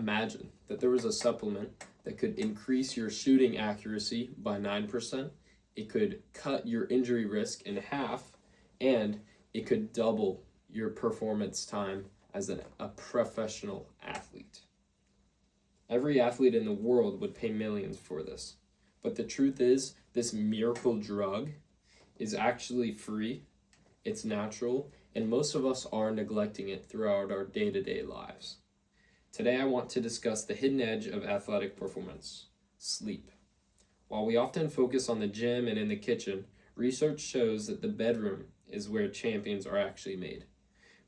Imagine that there was a supplement that could increase your shooting accuracy by 9%, it could cut your injury risk in half, and it could double your performance time as a professional athlete. Every athlete in the world would pay millions for this. But the truth is, this miracle drug is actually free, it's natural, and most of us are neglecting it throughout our day-to-day lives. Today I want to discuss the hidden edge of athletic performance, sleep. While we often focus on the gym and in the kitchen, research shows that the bedroom is where champions are actually made.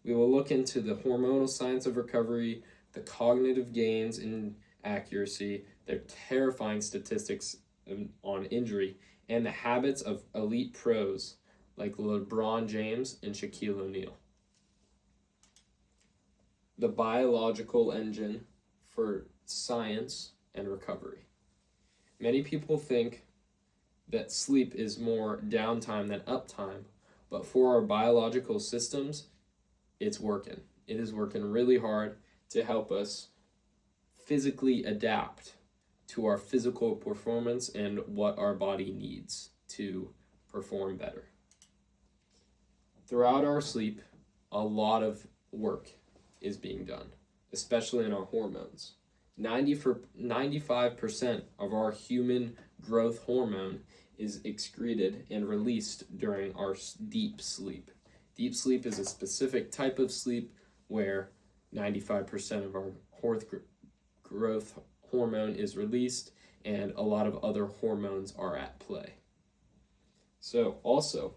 We will look into the hormonal science of recovery, the cognitive gains in accuracy, their terrifying statistics on injury, and the habits of elite pros like LeBron James and Shaquille O'Neal. The biological engine for science and recovery. Many people think that sleep is more downtime than uptime, but for our biological systems, it's working. It is working really hard to help us physically adapt to our physical performance and what our body needs to perform better. Throughout our sleep, a lot of work is being done, especially in our hormones. 95% of our human growth hormone is excreted and released during our deep sleep. Deep sleep is a specific type of sleep where 95% of our growth hormone is released and a lot of other hormones are at play. So also,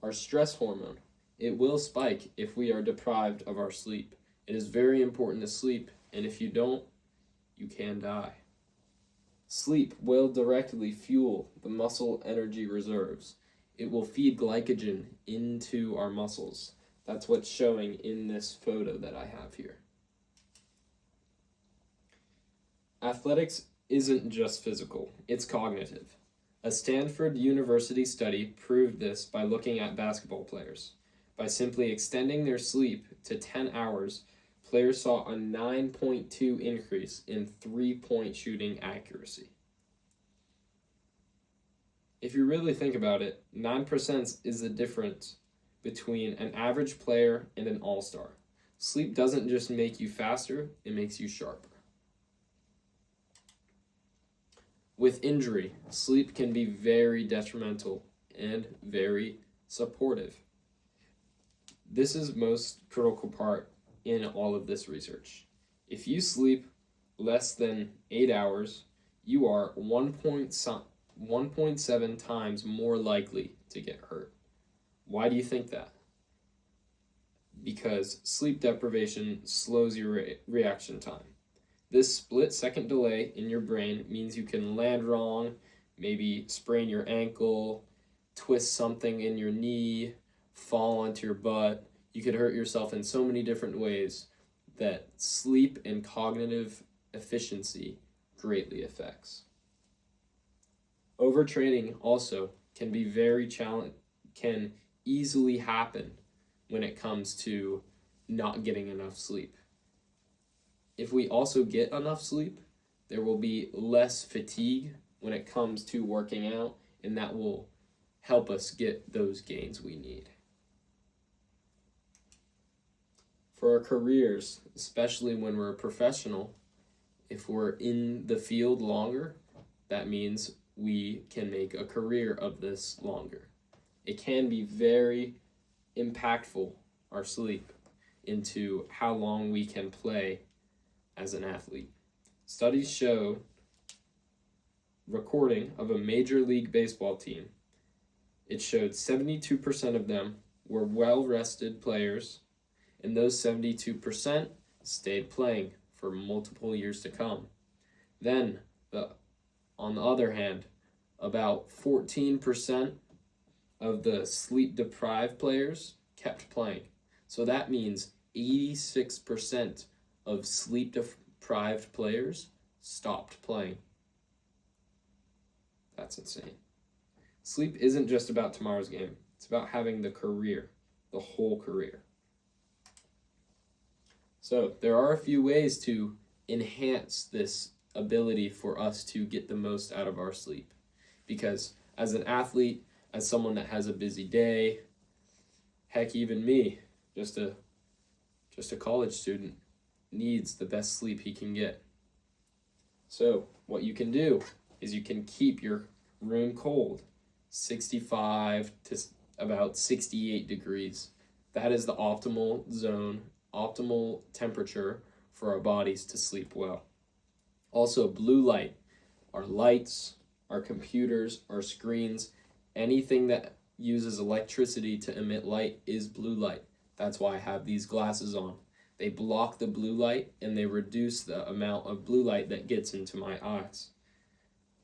our stress hormone, it will spike if we are deprived of our sleep. It is very important to sleep, and if you don't, you can die. Sleep will directly fuel the muscle energy reserves. It will feed glycogen into our muscles. That's what's showing in this photo that I have here. Athletics isn't just physical, it's cognitive. A Stanford University study proved this by looking at basketball players. By simply extending their sleep to 10 hours, players saw a 9.2 increase in three-point shooting accuracy. If you really think about it, 9% is the difference between an average player and an all-star. Sleep doesn't just make you faster, it makes you sharper. With injury, sleep can be very detrimental and very supportive. This is most critical part in all of this research. If you sleep less than 8 hours, you are 1.7 times more likely to get hurt. Why do you think that? Because sleep deprivation slows your reaction time. This split-second delay in your brain means you can land wrong, maybe sprain your ankle, twist something in your knee, fall onto your butt. You could hurt yourself in so many different ways that sleep and cognitive efficiency greatly affects. Overtraining also can be can easily happen when it comes to not getting enough sleep. If we also get enough sleep, there will be less fatigue when it comes to working out, and that will help us get those gains we need. For our careers, especially when we're a professional, if we're in the field longer, that means we can make a career of this longer. It can be very impactful, our sleep, into how long we can play as an athlete. Studies show recording of a Major League Baseball team. It showed 72% of them were well-rested players, and those 72% stayed playing for multiple years to come. Then, on the other hand, about 14% of the sleep-deprived players kept playing. So that means 86% of sleep-deprived players stopped playing. That's insane. Sleep isn't just about tomorrow's game. It's about having the career, the whole career. So there are a few ways to enhance this ability for us to get the most out of our sleep. Because as an athlete, as someone that has a busy day, heck, even me, just a college student, needs the best sleep he can get. So what you can do is you can keep your room cold, 65 to about 68 degrees. That is the optimal zone, optimal temperature for our bodies to sleep well. Also, blue light, our lights, our computers, our screens, anything that uses electricity to emit light is blue light. That's why I have these glasses on. They block the blue light and they reduce the amount of blue light that gets into my eyes.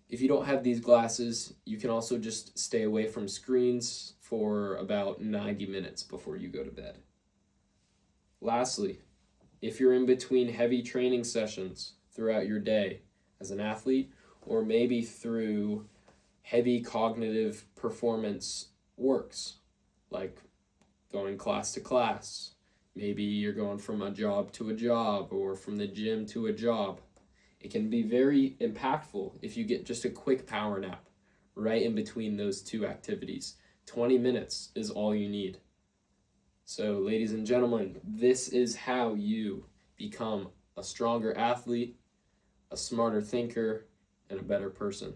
If you don't have these glasses, you can also just stay away from screens for about 90 minutes before you go to bed. Lastly, if you're in between heavy training sessions throughout your day as an athlete, or maybe through heavy cognitive performance works, like going class to class, maybe you're going from a job to a job or from the gym to a job, it can be very impactful if you get just a quick power nap right in between those two activities. 20 minutes is all you need. So, ladies and gentlemen, this is how you become a stronger athlete, a smarter thinker, and a better person.